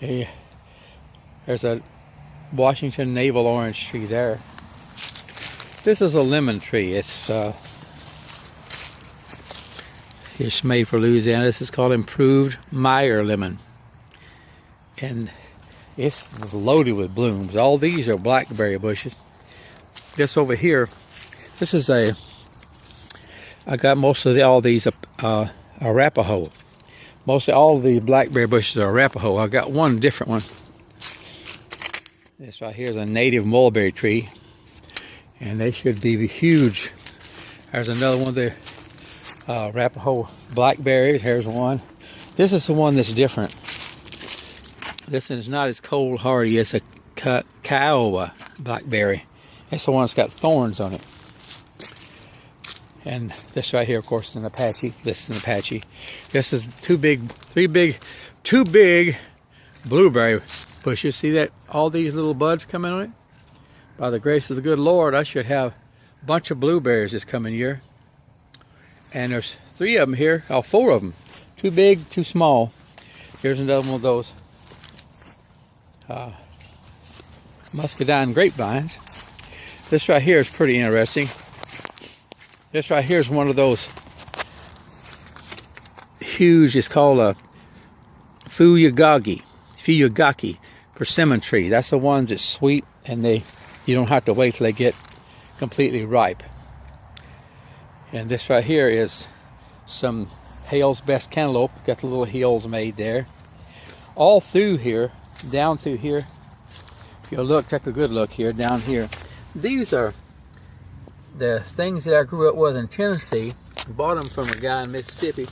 There's a Washington navel orange tree there. This is a lemon tree. It's made for Louisiana. This is called Improved Meyer lemon, and it's loaded with blooms. All these are blackberry bushes. This over here, I got most of all these Arapaho. Mostly all of the blackberry bushes are Arapaho. I got one different one. This right here is a native mulberry tree, and they should be huge. There's another one there, Arapaho blackberries. Here's one. This is the one that's different. This is not as cold hardy as a Kiowa blackberry. It's the one that's got thorns on it. And this right here, of course, is an Apache. This is an Apache. This is two big blueberry bushes. See that? All these little buds coming on it? By the grace of the good Lord, I should have a bunch of blueberries this coming year. And there's 3 of them here, 4 of them. Too big, too small. Here's another one of those muscadine grapevines. This right here is pretty interesting. This right here is one of those huge, it's called a Fuyugaki persimmon tree. That's the ones that's sweet, and you don't have to wait till they get completely ripe. And this right here is some Hale's Best Cantaloupe. Got the little hills made there. All through here, down through here, if you look, take a good look here, down here. These are the things that I grew up with in Tennessee. Bought them from a guy in Mississippi.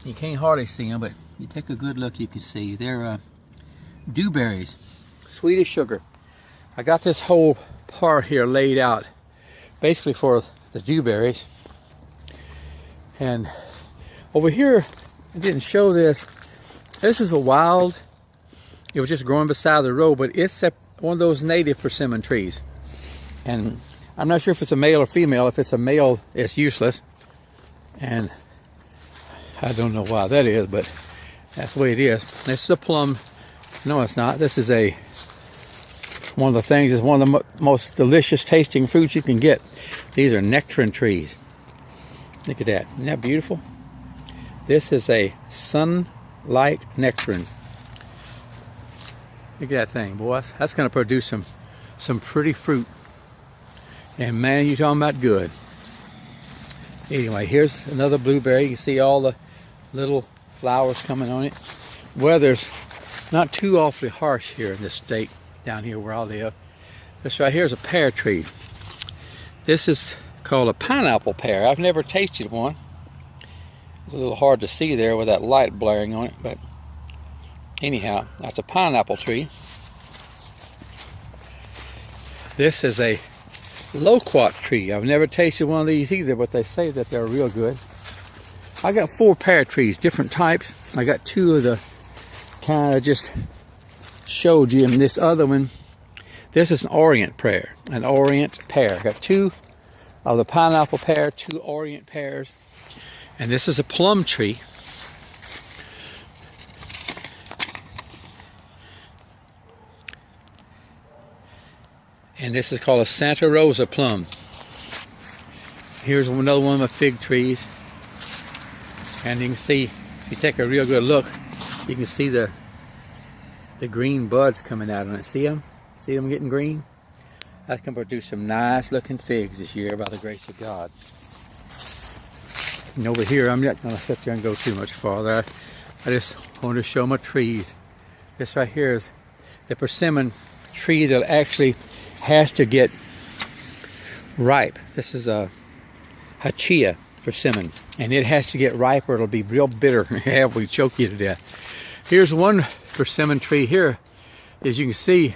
You can't hardly see them, but you take a good look, you can see. They're dewberries, sweet as sugar. I got this whole part here laid out basically for the dewberries. And over here, I didn't show this. This is a wild, it was just growing beside the road, but it's one of those native persimmon trees. And I'm not sure if it's a male or female. If it's a male, it's useless. And I don't know why that is, but that's the way it is. This is a plum. No, it's not. This is one of the things, is one of the most delicious tasting fruits you can get. These are nectarine trees. Look at that. Isn't that beautiful? This is a sunlight nectarine. Look at that thing, boys. That's going to produce some pretty fruit. And man, you're talking about good. Anyway, here's another blueberry. You can see all the little flowers coming on it. Weather's not too awfully harsh here in this state, down here where I live. This right here is a pear tree. This is called a pineapple pear. I've never tasted one. It's a little hard to see there with that light blaring on it, but anyhow, that's a pineapple tree. This is a loquat tree. I've never tasted one of these either, but they say that they're real good. I got 4 pear trees, different types. I got 2 of the kind I just showed you, and this other one, this is an orient pear. An orient pear. I got 2 of the pineapple pear, 2 orient pears, and this is a plum tree. And this is called a Santa Rosa plum. Here's another one of my fig trees. And you can see, if you take a real good look, you can see the green buds coming out on it. See them? See them getting green? That can produce some nice looking figs this year by the grace of God. And over here, I'm not going to sit there and go too much farther. I just want to show my trees. This right here is the persimmon tree that actually has to get ripe. This is a Hachia persimmon, and it has to get ripe or it'll be real bitter. It will choke you to death. Here's one persimmon tree here, as you can see,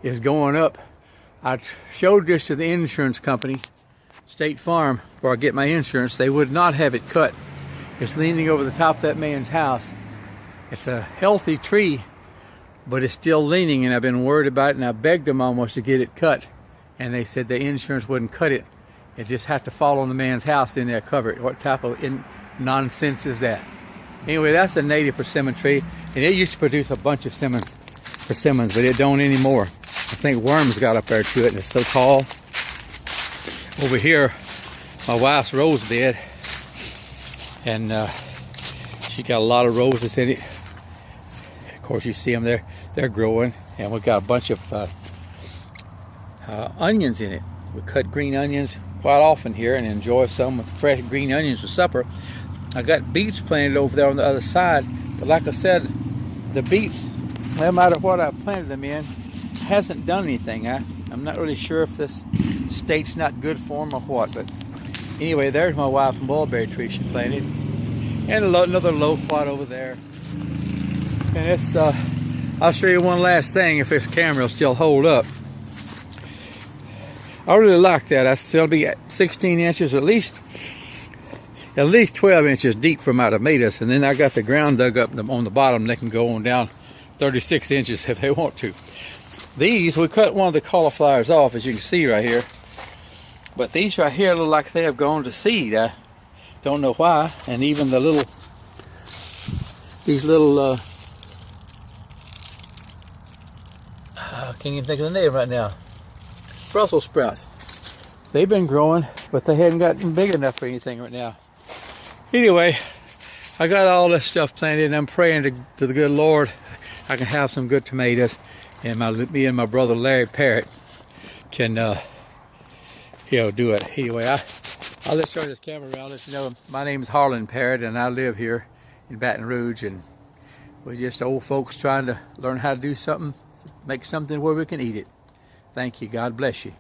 is going up. I showed this to the insurance company, State Farm, where I get my insurance. They would not have it cut. It's leaning over the top of that man's house. It's a healthy tree, but it's still leaning, and I've been worried about it, and I begged them almost to get it cut, and they said the insurance wouldn't cut it. It just had to fall on the man's house, then they'll cover it. What type of nonsense is that? Anyway, that's a native persimmon tree, and it used to produce a bunch of persimmons, but it don't anymore. I think worms got up there to it, and it's so tall. Over here, my wife's rose bed, and she got a lot of roses in it. Of course, you see them there; they're growing, and we got a bunch of onions in it. We cut green onions quite often here, and enjoy some with fresh green onions for supper. I got beets planted over there on the other side, but like I said, the beets, no matter what I planted them in, hasn't done anything. I'm not really sure if this state's not good for them or what, but anyway, there's my wife's mulberry tree she planted, and another loquat over there. And it's I'll show you one last thing if this camera will still hold up. I really like that. That's still be 16 inches, at least 12 inches deep from my tomatoes, and then I got the ground dug up on the bottom. They can go on down 36 inches if they want to. These, we cut one of the cauliflowers off, as you can see right here, but these right here look like they have gone to seed. I don't know why. And even the little, these little I can't even think of the name right now, Brussels sprouts, they've been growing, but they hadn't gotten big enough for anything right now. Anyway, I got all this stuff planted, and I'm praying to the good Lord I can have some good tomatoes, and me and my brother Larry Parrott can do it. Anyway, I'll just turn this camera around. Let you know my name is Harlan Parrott, and I live here in Baton Rouge, and we're just old folks trying to learn how to do something, make something where we can eat it. Thank you. God bless you.